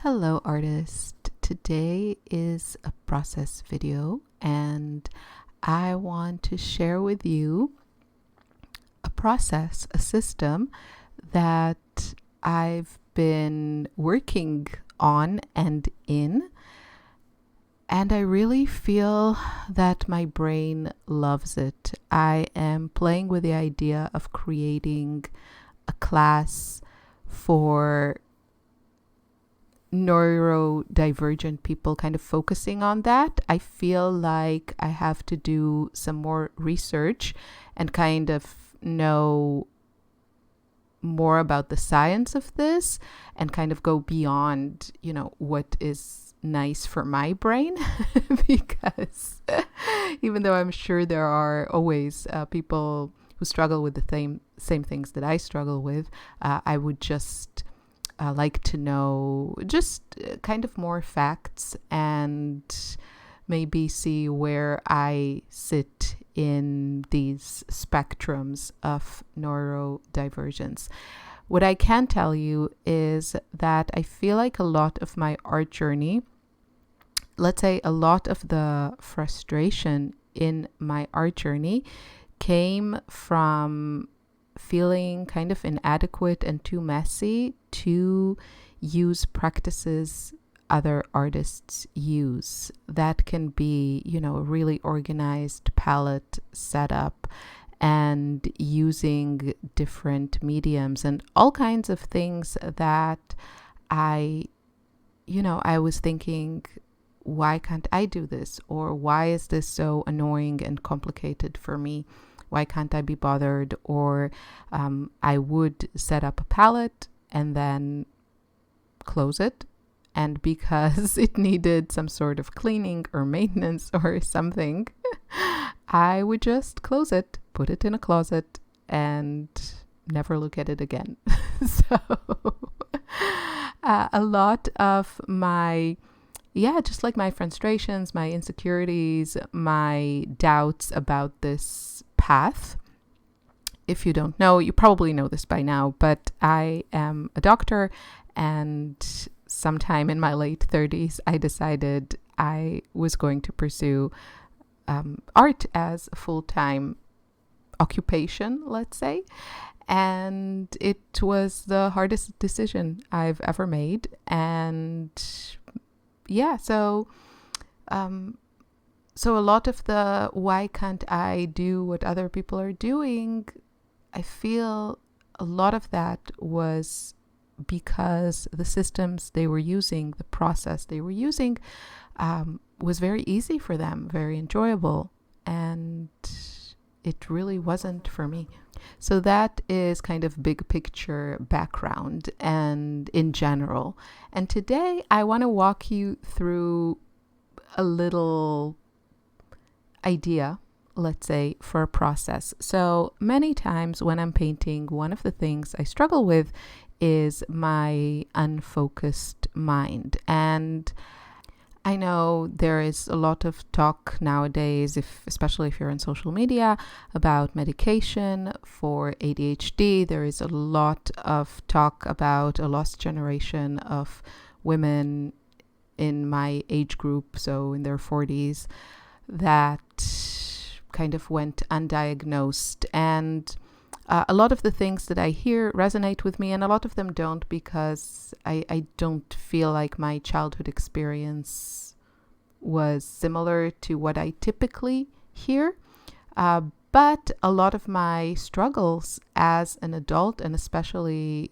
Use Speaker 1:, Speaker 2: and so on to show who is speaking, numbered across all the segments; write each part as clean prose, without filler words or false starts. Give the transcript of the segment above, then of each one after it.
Speaker 1: Hello artist, today is a process video and I want to share with you a process, a system that I've been working on and in, and I really feel that my brain loves it. I am playing with the idea of creating a class for neurodivergent people, kind of focusing on that. I feel like I have to do some more research and kind of know more about the science of this and kind of go beyond, what is nice for my brain. Because even though I'm sure there are always people who struggle with the same things that I struggle with, I would just like to know just kind of more facts and maybe see where I sit in these spectrums of neurodivergence. What I can tell you is that I feel like a lot of my art journey, let's say a lot of the frustration in my art journey, came from feeling kind of inadequate and too messy to use practices other artists use. That can be, a really organized palette setup and using different mediums and all kinds of things that I was thinking, why can't I do this? Or why is this so annoying and complicated for me? Why can't I be bothered? Or I would set up a palette and then close it. And because it needed some sort of cleaning or maintenance or something, I would just close it, put it in a closet, and never look at it again. So a lot of my just like my frustrations, my insecurities, my doubts about this path. If you don't know, you probably know this by now, but I am a doctor, and sometime in my late 30s, I decided I was going to pursue art as a full-time occupation, let's say. And it was the hardest decision I've ever made. And so a lot of the why can't I do what other people are doing, I feel a lot of that was because the systems they were using, the process they were using, was very easy for them, very enjoyable, and it really wasn't for me. So that is kind of big picture background and in general. And today I want to walk you through a little idea, let's say, for a process. So many times when I'm painting, one of the things I struggle with is my unfocused mind. And I know there is a lot of talk nowadays, especially if you're on social media, about medication for ADHD. There is a lot of talk about a lost generation of women in my age group, so in their 40s, that kind of went undiagnosed. And a lot of the things that I hear resonate with me, and a lot of them don't, because I don't feel like my childhood experience was similar to what I typically hear. But a lot of my struggles as an adult, and especially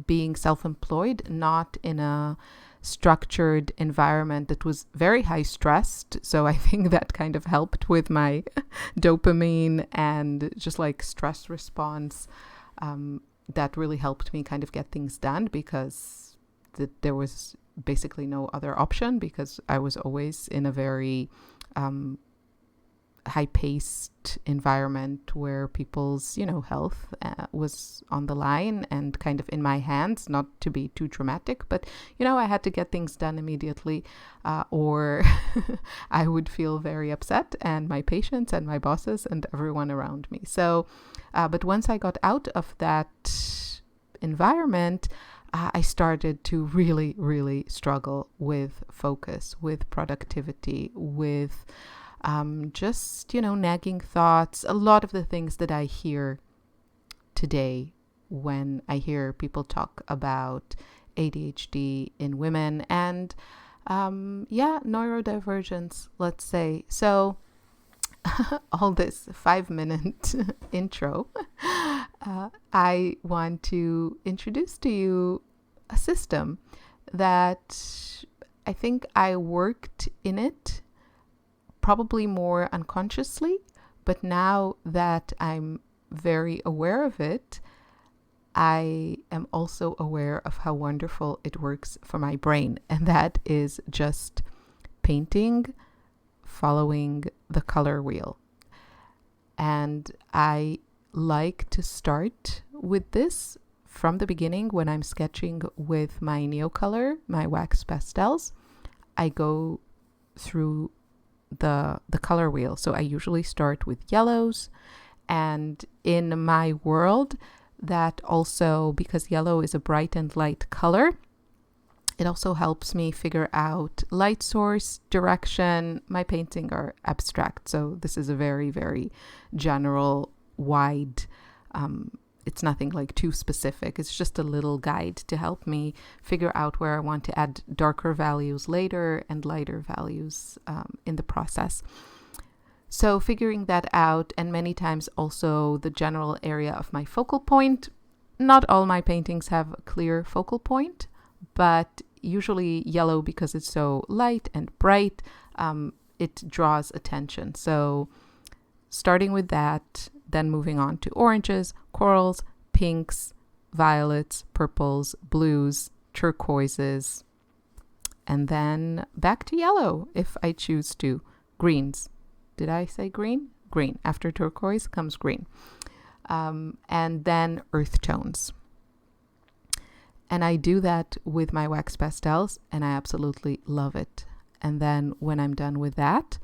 Speaker 1: being self-employed, not in a structured environment that was very high stressed. So I think that kind of helped with my dopamine and just like stress response. That really helped me kind of get things done, because there was basically no other option, because I was always in a very high-paced environment where people's, health was on the line and kind of in my hands, not to be too dramatic, but, I had to get things done immediately, or I would feel very upset, and my patients and my bosses and everyone around me. So, but once I got out of that environment, I started to really, really struggle with focus, with productivity, with just, nagging thoughts. A lot of the things that I hear today when I hear people talk about ADHD in women and, neurodivergence, let's say. So, all this 5-minute intro, I want to introduce to you a system that I think I worked in it probably more unconsciously, but now that I'm very aware of it, I am also aware of how wonderful it works for my brain. And that is just painting, following the color wheel. And I like to start with this from the beginning when I'm sketching with my Neocolor, my wax pastels. I go through the color wheel. So I usually start with yellows, and in my world, that also, because yellow is a bright and light color, it also helps me figure out light source, direction. My paintings are abstract, so this is a very, very general, wide, it's nothing like too specific. It's just a little guide to help me figure out where I want to add darker values later and lighter values in the process. So figuring that out, and many times also the general area of my focal point. Not all my paintings have a clear focal point, but usually yellow, because it's so light and bright, it draws attention. So starting with that, then moving on to oranges, corals, pinks, violets, purples, blues, turquoises, and then back to yellow if I choose to. Greens. Did I say green? Green. After turquoise comes green. And then earth tones. And I do that with my wax pastels, and I absolutely love it. And then when I'm done with that,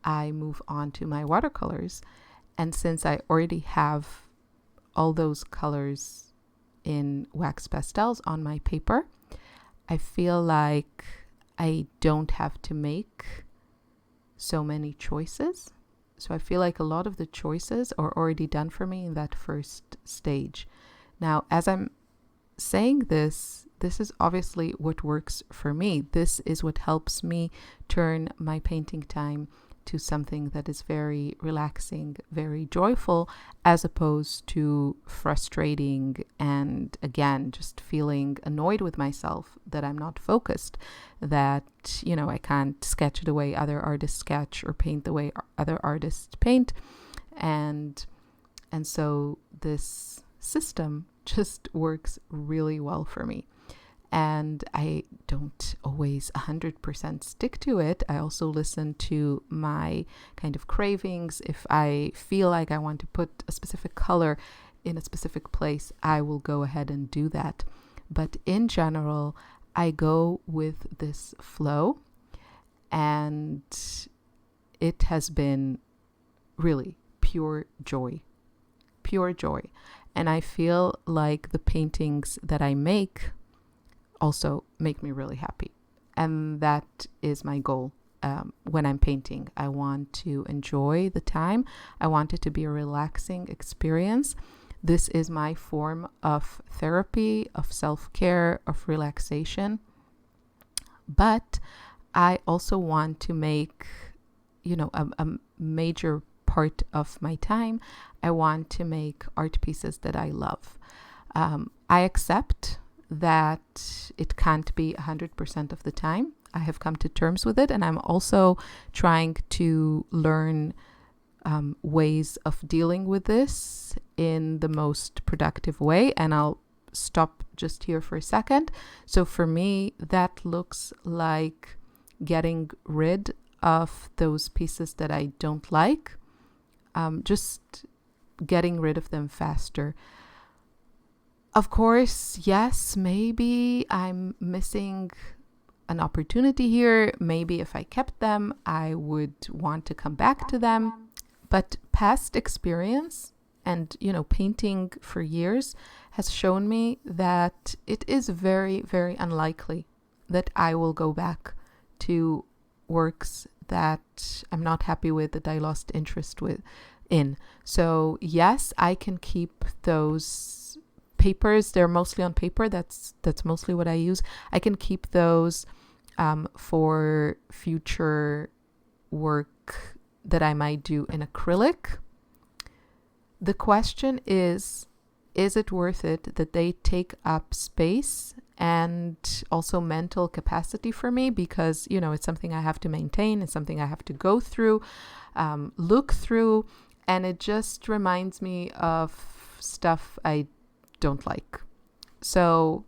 Speaker 1: I move on to my watercolors. And since I already have all those colors in wax pastels on my paper, I feel like I don't have to make so many choices. So I feel like a lot of the choices are already done for me in that first stage. Now, as I'm saying this is obviously what works for me. This is what helps me turn my painting time to something that is very relaxing, very joyful, as opposed to frustrating and, again, just feeling annoyed with myself that I'm not focused, that, I can't sketch the way other artists sketch or paint the way other artists paint. And so this system just works really well for me. And I don't always 100% stick to it. I also listen to my kind of cravings. If I feel like I want to put a specific color in a specific place, I will go ahead and do that. But in general, I go with this flow, and it has been really pure joy. Pure joy. And I feel like the paintings that I make also make me really happy. And that is my goal when I'm painting. I want to enjoy the time. I want it to be a relaxing experience. This is my form of therapy, of self-care, of relaxation. But I also want to make, a major part of my time. I want to make art pieces that I love. I accept that it can't be 100% of the time. I have come to terms with it, and I'm also trying to learn ways of dealing with this in the most productive way. And I'll stop just here for a second. So for me, that looks like getting rid of those pieces that I don't like, just getting rid of them faster. Of course, yes, maybe I'm missing an opportunity here. Maybe if I kept them, I would want to come back to them. But past experience and, painting for years has shown me that it is very, very unlikely that I will go back to works that I'm not happy with, that I lost interest in. So yes, I can keep those papers. They're mostly on paper. That's mostly what I use. I can keep those for future work that I might do in acrylic. The question is it worth it that they take up space and also mental capacity for me? Because, you know, it's something I have to maintain. It's something I have to go through, look through. And it just reminds me of stuff I don't like. So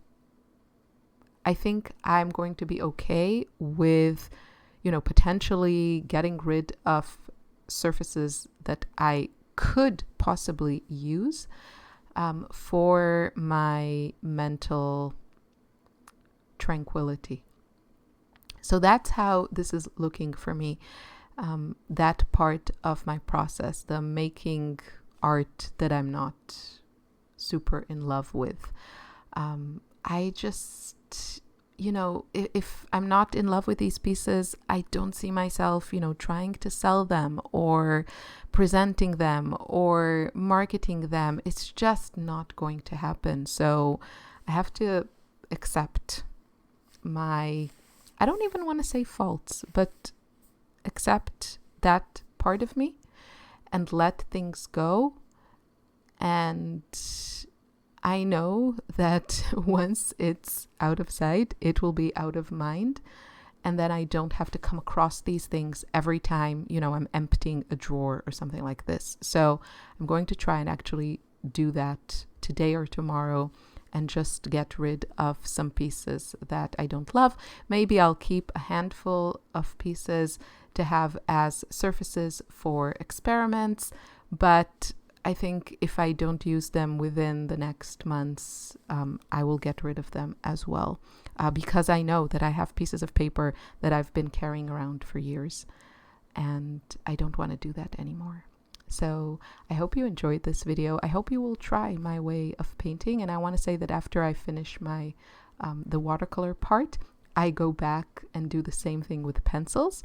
Speaker 1: I think I'm going to be okay with, you know, potentially getting rid of surfaces that I could possibly use for my mental tranquility. So that's how this is looking for me. That part of my process, the making art that I'm not super in love with. I just, you know, if I'm not in love with these pieces, I don't see myself, you know, trying to sell them or presenting them or marketing them. It's just not going to happen. So I have to accept my, I don't even want to say faults, but accept that part of me and let things go. And I know that once it's out of sight, it will be out of mind. And then I don't have to come across these things every time, you know, I'm emptying a drawer or something like this. So I'm going to try and actually do that today or tomorrow and just get rid of some pieces that I don't love. Maybe I'll keep a handful of pieces to have as surfaces for experiments, but I think if I don't use them within the next months, I will get rid of them as well, because I know that I have pieces of paper that I've been carrying around for years, and I don't want to do that anymore. So I hope you enjoyed this video. I hope you will try my way of painting. And I want to say that after I finish my the watercolor part, I go back and do the same thing with pencils,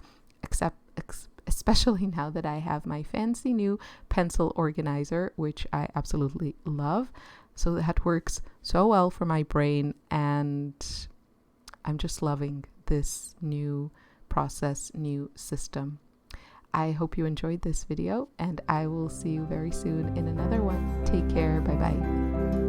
Speaker 1: especially now that I have my fancy new pencil organizer, which I absolutely love. So that works so well for my brain, and I'm just loving this new process, new system. I hope you enjoyed this video, and I will see you very soon in another one. Take care. Bye bye.